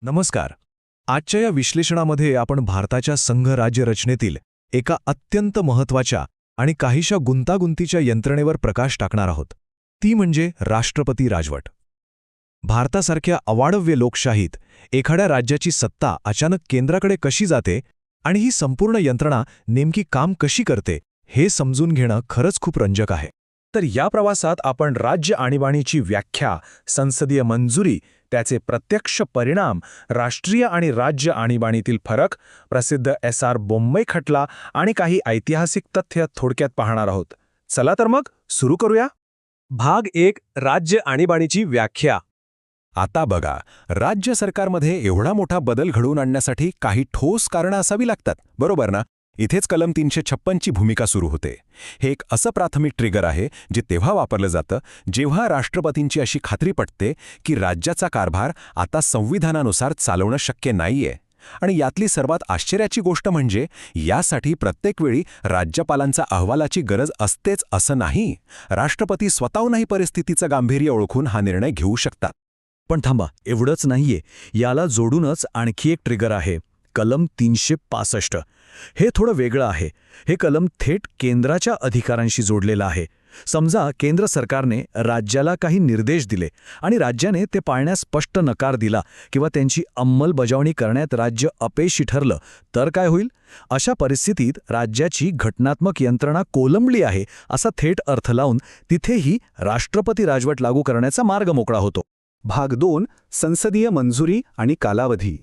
नमस्कार. आजच्या या विश्लेषणामध्ये आपण भारताच्या संघराज्य रचनेतील एका अत्यंत महत्त्वाच्या आणि काहीशा गुंतागुंतीच्या यंत्रणेवर प्रकाश टाकणार आहोत. ती म्हणजे राष्ट्रपती राजवट. भारतासारख्या अवाढव्य लोकशाहीत एखाद्या राज्याची सत्ता अचानक केंद्राकडे कशी जाते आणि ही संपूर्ण यंत्रणा नेमकी काम कशी करते हे समजून घेणं खरंच खूप रंजक आहे. तर या प्रवासात आपण राज्य आणीबाणीची व्याख्या, संसदीय मंजुरी, त्याचे प्रत्यक्ष परिणाम, राष्ट्रीय आणि राज्य आणीबाणीतील फरक, प्रसिद्ध एस.आर. बोम्मई खटला आणि काही ऐतिहासिक तथ्य थोडक्यात पाहणार आहोत. चला तर मग सुरू करूया. भाग 1. राज्य आणीबाणीची व्याख्या. आता बघा, राज्य सरकारमध्ये एवढा मोठा बदल घडवून आणण्यासाठी काही ठोस कारणं असावी लागतात, बरोबर ना? इथेच कलम 356 ची भूमिका सुरू होते. हे एक असं प्राथमिक ट्रिगर आहे जे तेव्हा वापरलं जातं जेव्हा राष्ट्रपतींची अशी खात्री पटते की राज्याचा कारभार आता संविधानानुसार चालवणं शक्य नाहीये. आणि यातली सर्वात आश्चर्याची गोष्ट म्हणजे यासाठी प्रत्येक वेळी राज्यपालांचा अहवालाची गरज असतेच असं नाही. राष्ट्रपती स्वतःहूनही परिस्थितीचं गांभीर्य ओळखून हा निर्णय घेऊ शकतात. पण थांबा, एवढंच नाहीये. याला जोडूनच आणखी एक ट्रिगर आहे, कलम 365. हे थोडं वेगळं आहे. हे कलम थेट केंद्राच्या अधिकारांशी जोडलेलं आहे. समजा केंद्र सरकारने राज्याला काही निर्देश दिले आणि राज्याने ते पाळण्यास स्पष्ट नकार दिला किंवा त्यांची अंमलबजावणी करण्यात राज्य अपयशी ठरलं, तर काय होईल? अशा परिस्थितीत राज्याची घटनात्मक यंत्रणा कोलमडली आहे असा थेट अर्थ लावून तिथेही राष्ट्रपती राजवट लागू करण्याचा मार्ग मोकळा होतो. भाग 2. संसदीय मंजुरी आणि कालावधी.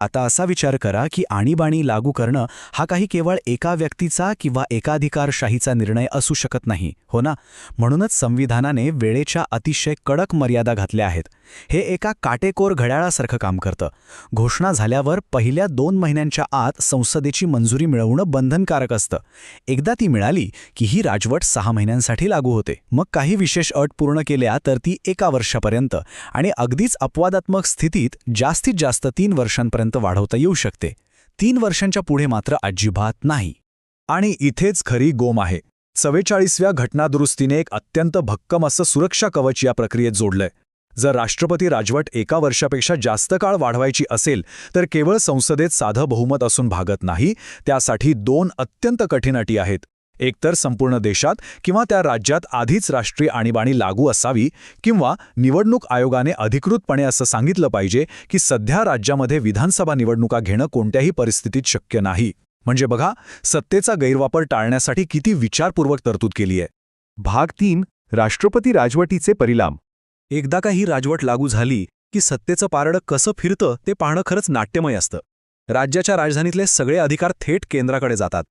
आता असा विचार करा की आणीबाणी लागू करणं हा काही केवळ एका व्यक्तीचा किंवा एकाधिकारशाहीचा निर्णय असू शकत नाही, हो ना? म्हणूनच संविधानाने वेळेच्या अतिशय कडक मर्यादा घातल्या आहेत. हे एका काटेकोर घड्याळासारखं काम करतं. घोषणा झाल्यावर पहिल्या 2 महिन्यांच्या आत संसदेची मंजुरी मिळवणं बंधनकारक असतं. एकदा ती मिळाली की ही राजवट 6 महिन्यांसाठी लागू होते. मग काही विशेष अट पूर्ण केल्या तर ती 1 वर्षापर्यंत आणि अगदीच अपवादात्मक स्थितीत जास्तीत जास्त 3 वर्षांपर्यंत वाढवता येऊ शकते. 3 वर्षांच्या पुढे मात्र अजिबात नाही. आणि इथेच खरी गोम आहे. 44व्या घटनादुरुस्तीने एक अत्यंत भक्कम असं सुरक्षा कवच या प्रक्रियेत जोडलंय. जर राष्ट्रपती राजवट 1 वर्षापेक्षा जास्त काळ वाढवायची असेल तर केवळ संसदेत साधं बहुमत असून भागत नाही. त्यासाठी 2 अत्यंत कठीण अटी आहेत. एकतर संपूर्ण देशात किंवा त्या राज्यात आधीच राष्ट्रीय आणीबाणी लागू असावी, किंवा निवडणूक आयोगाने अधिकृतपणे असं सांगितलं पाहिजे की सध्या राज्यामध्ये विधानसभा निवडणुका घेणं कोणत्याही परिस्थितीत शक्य नाही. म्हणजे बघा, सत्तेचा गैरवापर टाळण्यासाठी किती विचारपूर्वक तरतूद केली आहे. भाग 3. राष्ट्रपती राजवटीचे परिणाम. एकदा का ही राजवट लागू झाली की सत्तेचं पारडं कसं फिरतं ते पाहणं खरंच नाट्यमय असतं. राज्याच्या राजधानीतले सगळे अधिकार थेट केंद्राकडे जातात.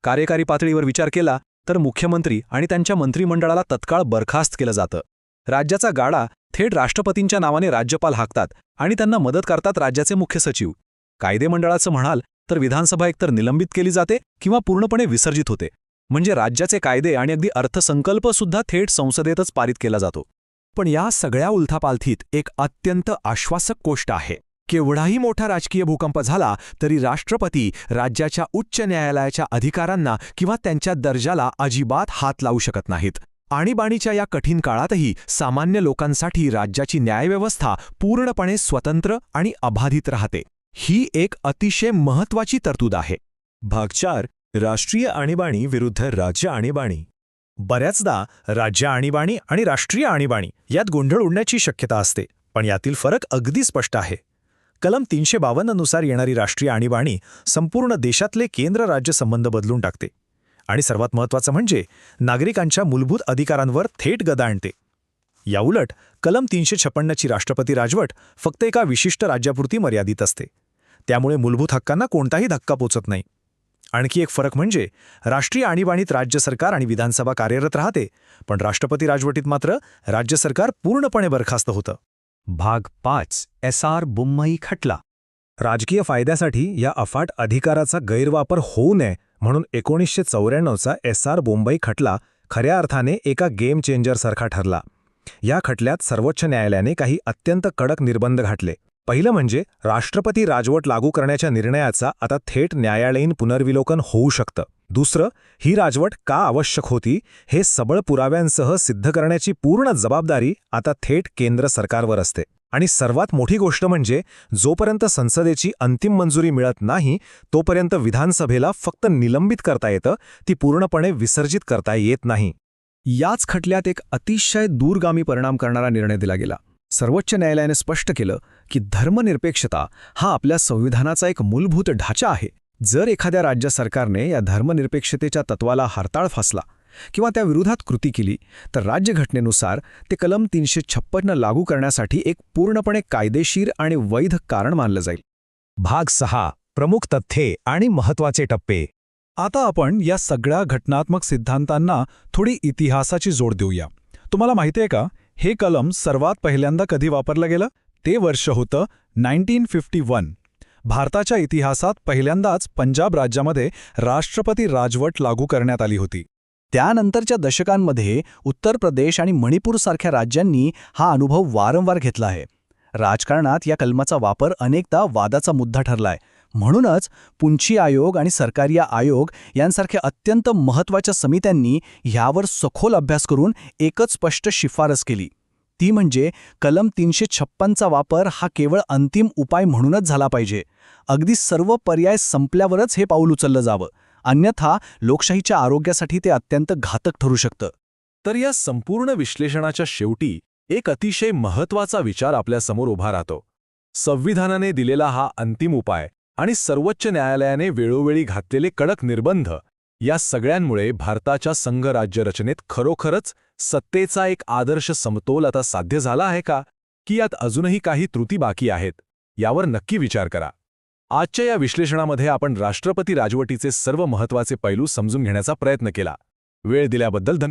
कार्यकारी पातळीवर विचार केला तर मुख्यमंत्री आणि त्यांच्या मंत्रिमंडळाला तत्काळ बरखास्त केलं जातं. राज्याचा गाडा थेट राष्ट्रपतींच्या नावाने राज्यपाल हाकतात आणि त्यांना मदत करतात राज्याचे मुख्य सचिव. कायदेमंडळाचं म्हणाल तर विधानसभा एकतर निलंबित केली जाते किंवा पूर्णपणे विसर्जित होते. म्हणजे राज्याचे कायदे आणि अगदी अर्थसंकल्पसुद्धा थेट संसदेतच पारित केला जातो. पण या सगळ्या उलथापालथीत एक अत्यंत आश्वासक गोष्ट आहे. केवढाही मोठा राजकीय भूकंप झाला तरी राष्ट्रपती राज्याच्या उच्च न्यायालयाच्या अधिकारांना किंवा त्यांच्या दर्जाला अजिबात हात लावू शकत नाहीत. आणीबाणीच्या या कठीण काळातही सामान्य लोकांसाठी राज्याची न्यायव्यवस्था पूर्णपणे स्वतंत्र आणि अबाधित राहते. ही एक अतिशय महत्त्वाची तरतूद आहे. भाग 4. राष्ट्रीय आणीबाणी विरुद्ध राज्य आणीबाणी. बऱ्याचदा राज्य आणीबाणी आणि राष्ट्रीय आणीबाणी यात गोंधळ उडण्याची शक्यता असते, पण यातील फरक अगदी स्पष्ट आहे. कलम 352 नुसार येणारी राष्ट्रीय आणीबाणी संपूर्ण देशातले केंद्र-राज्य संबंध बदलून टाकते आणि सर्वात महत्त्वाचं म्हणजे नागरिकांच्या मूलभूत अधिकारांवर थेट गदा आणते. याउलट कलम 356 ची राष्ट्रपती राजवट फक्त एका विशिष्ट राज्यापुरती मर्यादित असते. त्यामुळे मूलभूत हक्कांना कोणताही धक्का पोचत नाही. आणखी एक फरक म्हणजे राष्ट्रीय आणीबाणीत राज्य सरकार आणि विधानसभा कार्यरत राहते, पण राष्ट्रपती राजवटीत मात्र राज्य सरकार पूर्णपणे बरखास्त होतं. भाग 5. एस.आर. बोम्मई खटला. राजकीय फायद्यासाठी या अफाट अधिकाराचा गैरवापर होऊ नये म्हणून 1994चा एस.आर. बोम्मई खटला खऱ्या अर्थाने एका गेम चेंजरसारखा ठरला. या खटल्यात सर्वोच्च न्यायालयाने काही अत्यंत कडक निर्बंध घातले. पहिलं म्हणजे राष्ट्रपती राजवट लागू करण्याच्या निर्णयाचा आता थेट न्यायालयीन पुनर्विलोकन होऊ शकतं. दुसरं, ही राजवट का आवश्यक होती हे सबळ पुराव्यांसह सिद्ध करण्याची पूर्ण जबाबदारी आता थेट केंद्र सरकारवर असते. आणि सर्वात मोठी गोष्ट म्हणजे जोपर्यंत संसदेची अंतिम मंजुरी मिळत नाही तोपर्यंत विधानसभेला फक्त निलंबित करता येतं, ती पूर्णपणे विसर्जित करता येत नाही. याच खटल्यात एक अतिशय दूरगामी परिणाम करणारा निर्णय दिला गेला. सर्वोच्च न्यायालयाने स्पष्ट केलं की धर्मनिरपेक्षता हा आपल्या संविधानाचा एक मूलभूत ढाचा आहे. जर एखाद्या राज्य सरकारने या धर्मनिरपेक्षतेच्या तत्वाला हरताळ फासला किंवा त्या विरोधात कृती केली तर राज्यघटनेनुसार ते कलम 356 लागू करण्यासाठी एक पूर्णपणे कायदेशीर आणि वैध कारण मानलं जाईल. भाग 6. प्रमुख तथ्ये आणि महत्त्वाचे टप्पे. आता आपण या सगळ्या घटनात्मक सिद्धांतांना थोडी इतिहासाची जोड देऊया. तुम्हाला माहिती आहे का, हे कलम सर्वात पहिल्यांदा कधी वापरलं गेलं? ते वर्ष होतं 1951. भारताच्या इतिहासात पहिल्यांदाच पंजाब राज्यामध्ये राष्ट्रपती राजवट लागू करण्यात आली होती. त्यानंतरच्या दशकांमध्ये उत्तर प्रदेश आणि मणिपूरसारख्या राज्यांनी हा अनुभव वारंवार घेतला आहे. राजकारणात या कलमाचा वापर अनेकदा वादाचा मुद्दा ठरलाय. म्हणूनच पुंछी आयोग आणि सरकारिया आयोग यांसारख्या अत्यंत महत्त्वाच्या समित्यांनी ह्यावर सखोल अभ्यास करून एकच स्पष्ट शिफारस केली. ती म्हणजे कलम 356चा वापर हा केवळ अंतिम उपाय म्हणूनच झाला पाहिजे. अगदी सर्व पर्याय संपल्यावरच हे पाऊल उचललं जावं, अन्यथा लोकशाहीच्या आरोग्यासाठी ते अत्यंत घातक ठरू शकतं. तर या संपूर्ण विश्लेषणाच्या शेवटी एक अतिशय महत्त्वाचा विचार आपल्यासमोर उभा राहतो. संविधानाने दिलेला हा अंतिम उपाय आणि सर्वोच्च न्यायालयाने वेळोवेळी घातलेले कडक निर्बंध या सगळ्यांमुळे भारताच्या संघराज्य रचनेत खरोखरच सत्तेचा एक आदर्श समतोल आता साध्य झाला आहे का, की यात अजूनही काही त्रुटी बाकी आहेत, यावर नक्की विचार करा. आजच्या या विश्लेषणामध्ये आपण राष्ट्रपती राजवटीचे सर्व महत्त्वाचे पैलू समजून घेण्याचा प्रयत्न केला. वेळ दिल्याबद्दल धन्यवाद.